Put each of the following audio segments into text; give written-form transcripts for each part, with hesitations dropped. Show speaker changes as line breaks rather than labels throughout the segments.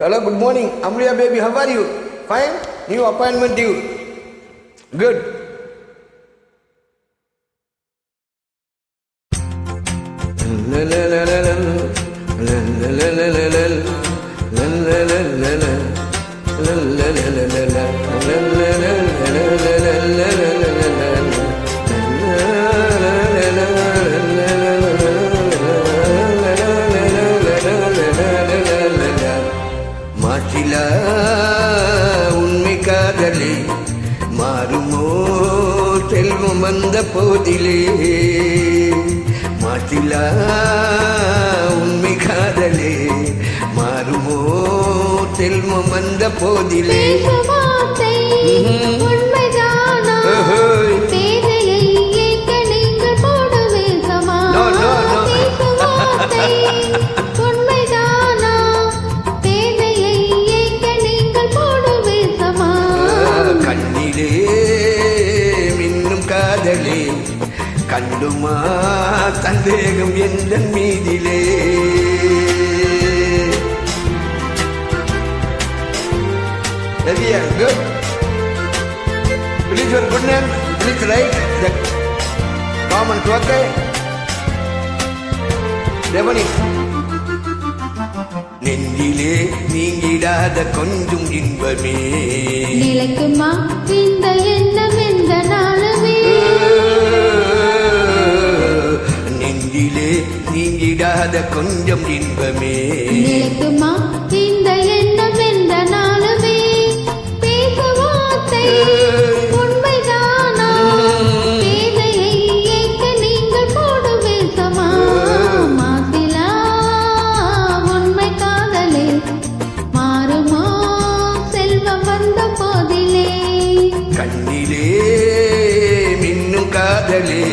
Hello, good morning. Amriya baby, how are you? Fine? New appointment due. Good. மாற்றிலா உண்மை காதலே மாறுமோ செல்வம் வந்த போதிலே மாற்றிலா உண்மை காதலே மாறுமோ செல்வம் வந்த போதிலே கண்டுமா சந்தேகம் எந்த மீதிலே good. Please your good name, please write the comment, okay? Devani. நெஞ்சிலே நீங்கிடாத கொஞ்சம் இன்பமே
நிலைக்குமா இந்த எண்ணம் எந்த நாளுமே
நீங்கிடாத கொஞ்சம் இன்பமே
நிலைக்குமா இந்த எண்ணம் எந்த நாளுமே பேசுவார்த்தை உண்மைதானா பேதையை ஏற்க நீங்கள் போடுவே சமா மாசிலா உண்மை காதலே மாறுமோ செல்வம் வந்த போதிலே
கண்ணிலே மின்னும் காதலே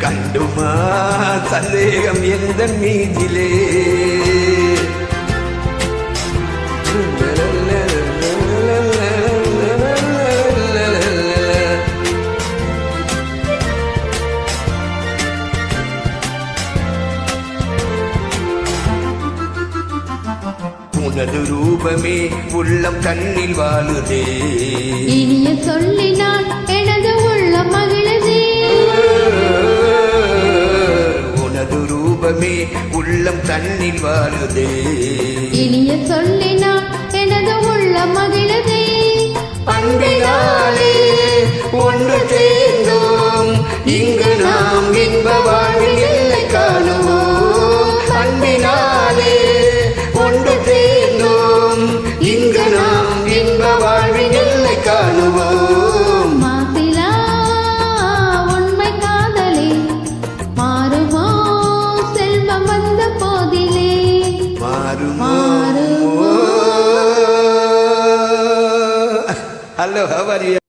கண்டுமா சந்தேகம் எந்த மீதிலே உனது ரூபமே உள்ளம் கண்ணில் வாழுதே
இனிய சொல்லினால் எனது உள்ளம் மகிழுதே
ரூபமே உள்ளம் தன்னில் வாழுதே
இனிய சொல்லினால் எனது உள்ளம் மகிழுதே
அன்பினாலே ஒன்று சேர்ந்தோம் இங்கு நாம் இன்ப வாழ்வில் எல்லை காணுவோம் அன்பினாலே ஒன்று சேர்ந்தோம் இங்கு நாம் இன்ப வாழ்வில் எல்லை காணுவோம் Hello, how are you?